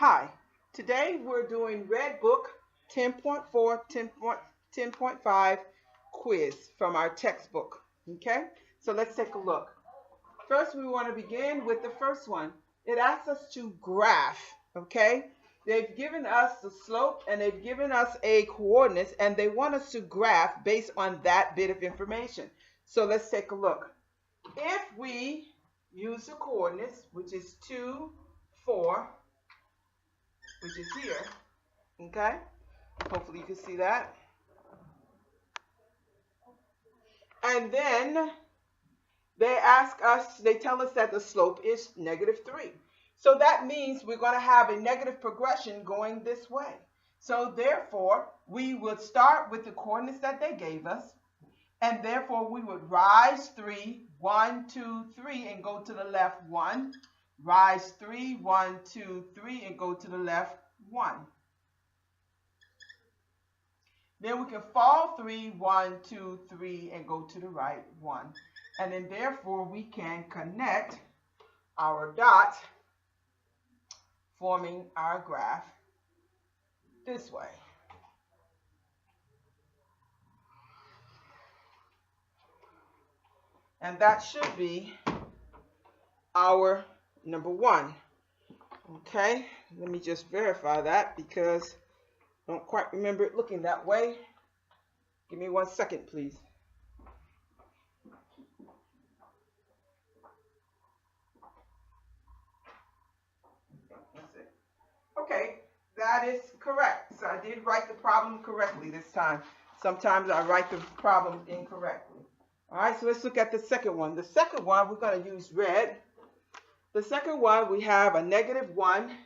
Hi, today we're doing Redbook 10.4-10.5 quiz from our textbook. Okay, so let's take a look. First, we want to begin with the first one. It asks us to graph. Okay, they've given us the slope and they've given us a coordinates and they want us to graph based on that bit of information. So let's take a look. If we use the coordinates, which is 2, 4, which is here, okay? Hopefully you can see that. And then they tell us that the slope is -3. So that means we're going to have a negative progression going this way. So therefore, we would start with the coordinates that they gave us, and therefore we would rise 3, 1, 2, 3, and go to the left 1. Rise 3, 1, 2, 3, and go to the left 1. Then we can fall 3, 1, 2, 3, and go to the right 1. And then therefore we can connect our dots, forming our graph this way. And that should be our number 1. Okay, let me just verify that because I don't quite remember it looking that way. Give me 1 second, please. That's it. Okay, that is correct. So I did write the problem correctly this time. Sometimes I write the problem incorrectly. All right, so let's look at the second one. The second one, we're going to use red. The second one, we have a -1,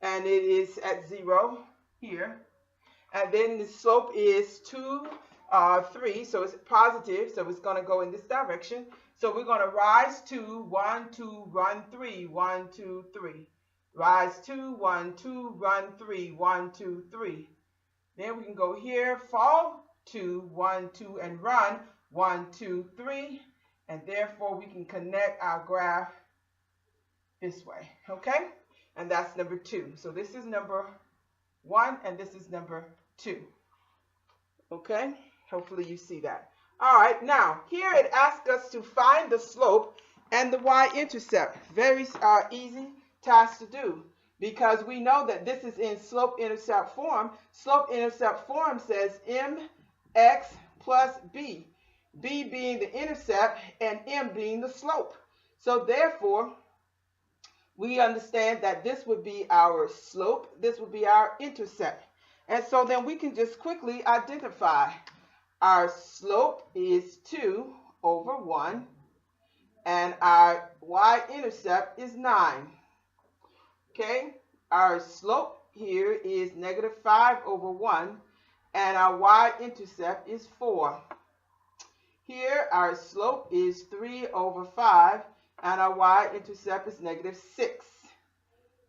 and it is at 0 here. And then the slope is 2, 3, so it's positive, so it's going to go in this direction. So we're going to rise 2, 1, 2, run 3, 1, 2, 3. Rise 2, 1, 2, run 3, 1, 2, 3. Then we can go here, fall 2, 1, 2, and run 1, 2, 3. And therefore we can connect our graph this way, okay? And that's number 2. So this is number 1 and this is number 2. Okay? Hopefully you see that. All right, now here it asks us to find the slope and the y-intercept. Very easy task to do because we know that this is in slope-intercept form. Slope-intercept form says mx plus b. B being the intercept and m being the slope. So therefore, we understand that this would be our slope, this would be our intercept. And so then we can just quickly identify our slope is 2 over 1, and our y-intercept is 9. Okay, our slope here is -5 over 1, and our y-intercept is 4. Here, our slope is 3 over 5, and our y-intercept is -6.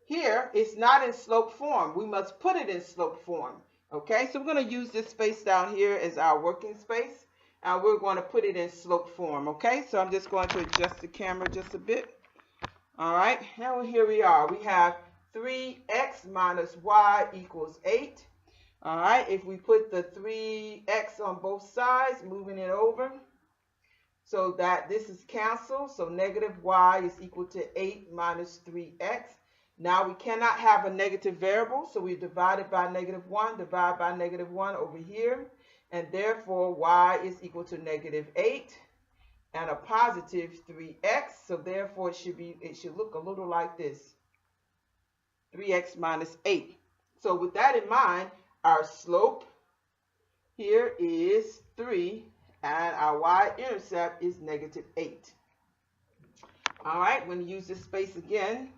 Here, it's not in slope form. We must put it in slope form. Okay, so we're going to use this space down here as our working space, and we're going to put it in slope form. Okay, so I'm just going to adjust the camera just a bit. All right, now here we are. We have 3x minus y equals 8. All right, if we put the 3x on both sides, moving it over, so that this is canceled, so -y is equal to 8 minus 3x. Now we cannot have a negative variable, so we divide it by -1, divide by -1 over here, and therefore y is equal to -8 and a positive 3x, so therefore it should look a little like this, 3x minus 8. So with that in mind, our slope here is 3, and our y-intercept is -8. All right, we're going to use this space again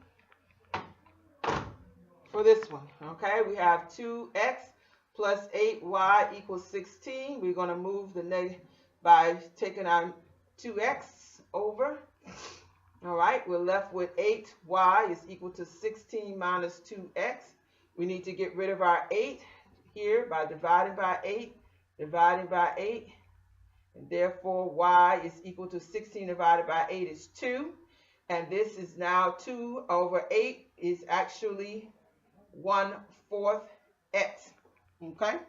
for this one. Okay, we have 2x plus 8y equals 16. We're going to move the negative by taking our 2x over. All right, we're left with 8y is equal to 16 minus 2x. We need to get rid of our 8 here by dividing by 8, dividing by 8. And therefore, y is equal to 16 divided by 8 is 2. And this is now 2 over 8 is actually 1/4 x. Okay?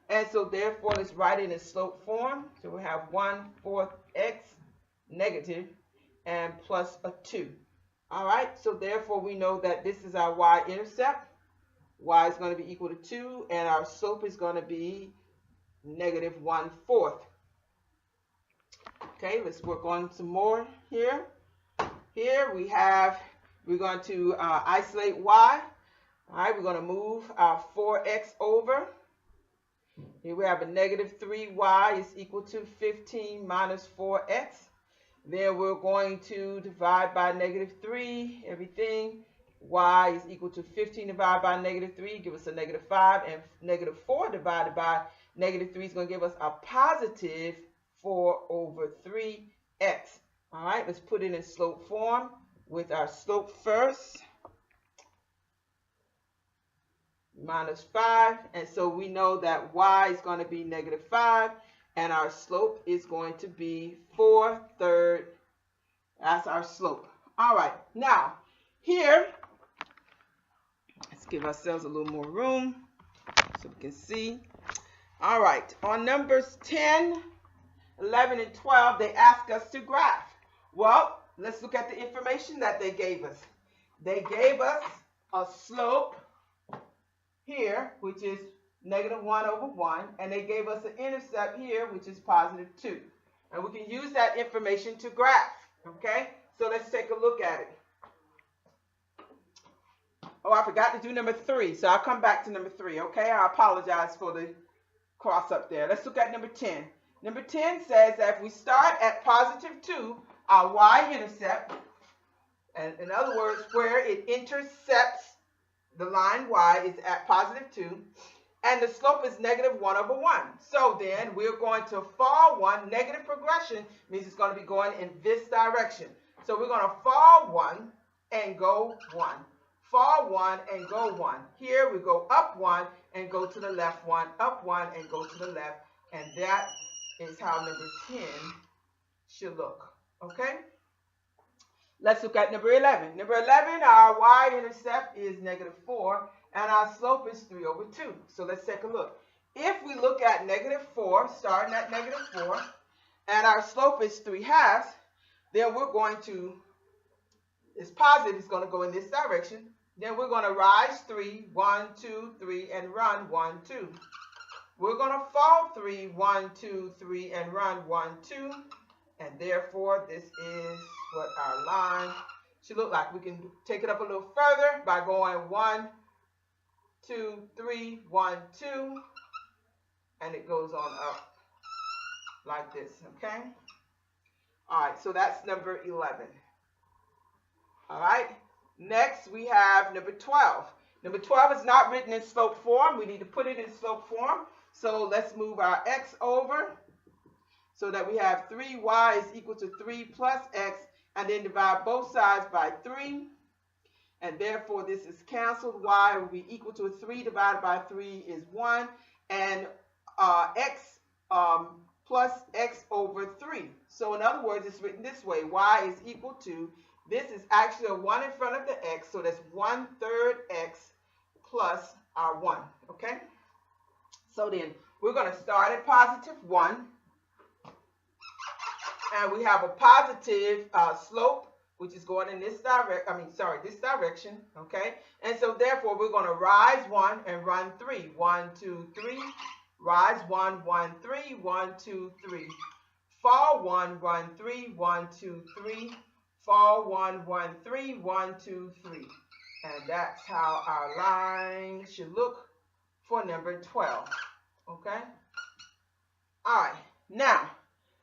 And so therefore, let's write it in slope form. So we have 1/4 x negative and plus a 2. All right, so therefore we know that this is our y-intercept. Y is going to be equal to 2, and our slope is going to be negative 1/4. Okay, let's work on some more here. Here we're going to isolate y. All right, we're going to move our 4x over. Here we have a negative 3y is equal to 15 minus 4x. Then we're going to divide by negative 3, everything. Y is equal to 15 divided by negative 3, give us a negative 5. And negative 4 divided by negative 3 is going to give us a positive 4/3x. All right, let's put it in slope form with our slope first. Minus 5, and so we know that y is going to be negative 5, and our slope is going to be 4/3. That's our slope. All right, now here, let's give ourselves a little more room so we can see. All right, on numbers 10, 11, and 12, they ask us to graph. Well, let's look at the information that they gave us. They gave us a slope here, which is negative 1/1, and they gave us an intercept here, which is positive 2. And we can use that information to graph, okay? So let's take a look at it. Oh, I forgot to do number 3, so I'll come back to number 3, okay? I apologize for the cross up there. Let's look at number 10. Number 10 says that if we start at positive 2, our y-intercept, and in other words, where it intercepts the line y is at positive 2, and the slope is negative 1/1. So then we're going to fall 1. Negative progression means it's going to be going in this direction. So we're going to fall 1 and go 1. Fall 1 and go 1. Here we go up 1 and go to the left 1, up 1 and go to the left. And that is how number 10 should look. Okay? Let's look at number 11. Number 11, our y-intercept is negative 4, and our slope is 3/2. So let's take a look. If we look at negative 4, starting at negative 4, and our slope is 3/2, then we're going to, it's positive, it's going to go in this direction. Then we're going to rise 3, 1, 2, 3, and run 1, 2. We're going to fall 3, 1, 2, 3, and run 1, 2. And therefore, this is what our line should look like. We can take it up a little further by going 1, 2, 3, 1, 2, and it goes on up like this, okay? All right, so that's number 11. All right, next we have number 12. Number 12 is not written in slope form. We need to put it in slope form. So let's move our x over, so that we have 3y is equal to 3 plus x, and then divide both sides by 3. And therefore, this is canceled. Y will be equal to 3 divided by 3 is 1. And x plus x over 3. So in other words, it's written this way. Y is equal to, this is actually a 1 in front of the x, so that's 1/3 x plus our 1. Okay? So then, we're going to start at positive 1. And we have a positive slope, which is going in this direction, okay? And so therefore, we're going to rise 1 and run 3. 1, 2, 3. Rise 1, 1, 3. 1, 2, 3. Fall 1, run 3. 1, 2, 3. Fall 1, 1, 3. 1, 2, 3. And that's how our line should look for number 12, okay? All right, now,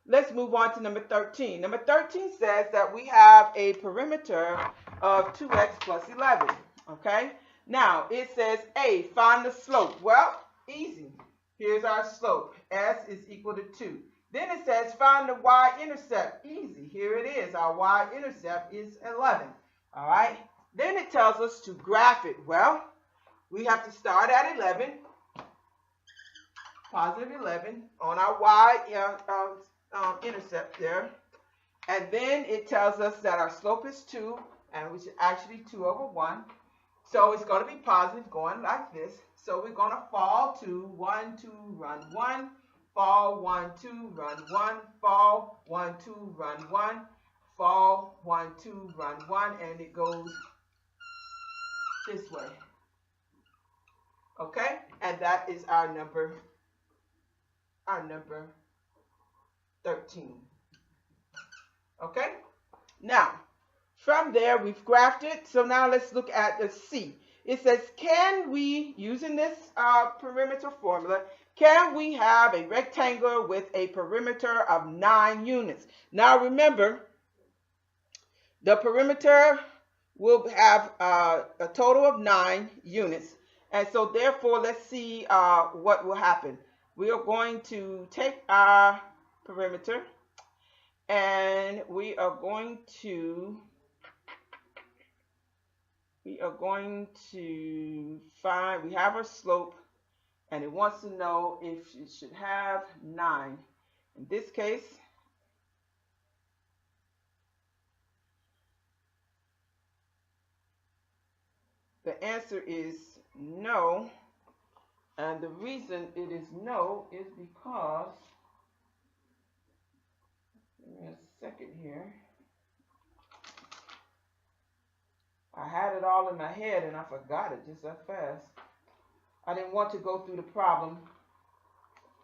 let's move on to number 13. Number 13 says that we have a perimeter of 2x plus 11, okay? Now, it says, A, find the slope. Well, easy. Here's our slope. S is equal to 2. Then it says, find the y-intercept. Easy. Here it is. Our y-intercept is 11, all right? Then it tells us to graph it. Well, we have to start at 11, positive 11, on our y-intercept there. And then it tells us that our slope is 2, and which is actually 2/1. So it's going to be positive going like this. So we're going to fall 2, 1, 2, run 1, fall 1, 2, run 1, fall 1, 2, run 1, fall 1, 2, run 1, and it goes this way. Okay? And that is our number 13. Okay? Now, from there, we've graphed it. So now let's look at the C. It says, can we, using this perimeter formula, can we have a rectangle with a perimeter of 9 units? Now remember, the perimeter will have a total of 9 units. And so therefore, let's see what will happen. We are going to take our perimeter and we are going to find, we have our slope and it wants to know if it should have 9. In this case, the answer is no. And the reason it is no is because, give me a second here. I had it all in my head and I forgot it just that fast. I didn't want to go through the problem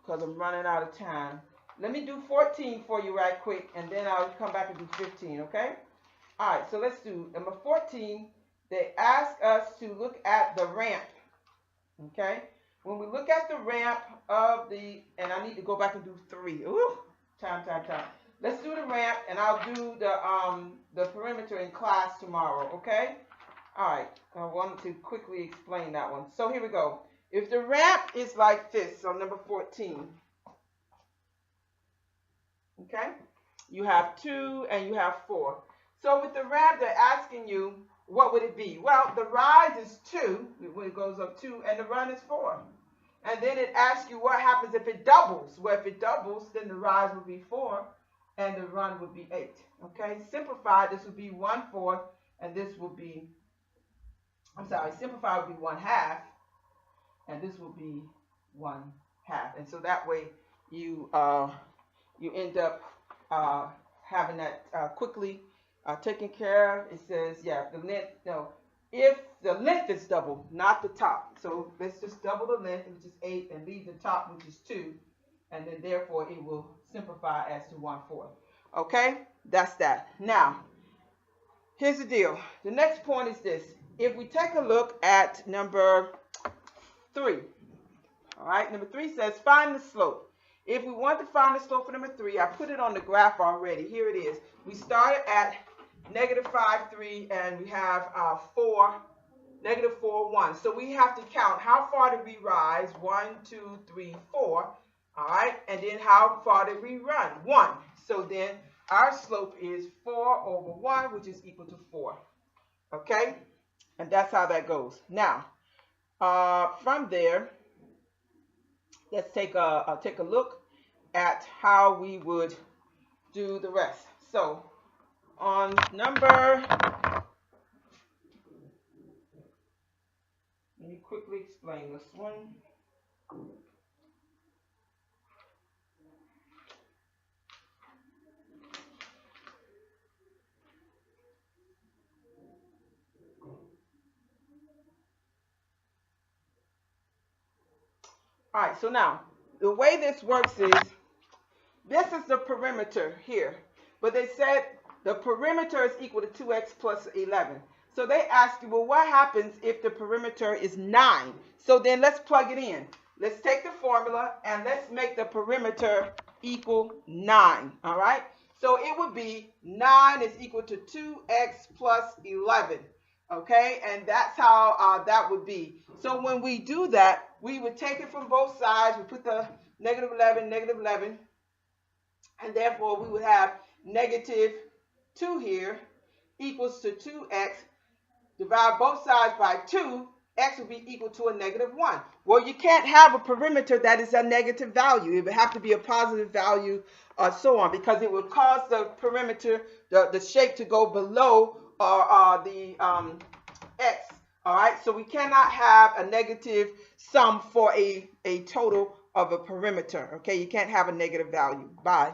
because I'm running out of time. Let me do 14 for you right quick and then I'll come back and do 15, okay? All right, so let's do number 14. They ask us to look at the ramp, okay? When we look at the ramp of the, and I need to go back and do 3. Ooh, time. Let's do the ramp, and I'll do the perimeter in class tomorrow, okay? All right, I wanted to quickly explain that one. So here we go. If the ramp is like this, so number 14, okay? You have 2 and you have 4. So with the ramp, they're asking you, what would it be? Well, the rise is 2, when it goes up 2, and the run is 4. And then it asks you what happens if it doubles. Well, if it doubles, then the rise would be 4, and the run would be 8. Okay, simplified, this would be 1/4, and this will be, simplified would be 1/2, and this will be 1/2. And so that way you end up having that quickly taken care of. It says, yeah, the length, if the length is double, not the top. So let's just double the length, which is 8, and leave the top, which is 2. And then therefore it will simplify as to 1/4. Okay, that's that. Now, here's the deal. The next point is this. If we take a look at number 3, all right, number 3 says find the slope. If we want to find the slope for number 3, I put it on the graph already. Here it is. We started at -5, 3, and we have 4, -4, 1. So we have to count how far did we rise? 1, 2, 3, 4. All right, and then how far did we run? 1. So then our slope is 4 over 1, which is equal to 4. Okay, and that's how that goes. Now, from there, let's take a look at how we would do the rest. So on number, let me quickly explain this one. All right, so now the way this works is, this is the perimeter here, but they said the perimeter is equal to 2x plus 11. So they ask you, well, what happens if the perimeter is 9? So then let's plug it in. Let's take the formula and let's make the perimeter equal 9, all right? So it would be 9 is equal to 2x plus 11, okay? And that's how that would be. So when we do that, we would take it from both sides. We put the -11, and therefore we would have -2 here equals to 2x. Divide both sides by 2, x would be equal to a -1. Well, you can't have a perimeter that is a negative value. It would have to be a positive value, so on, because it would cause the perimeter, the shape, to go below the x All right, so we cannot have a negative sum for a total of a perimeter. Okay, you can't have a negative value. Bye.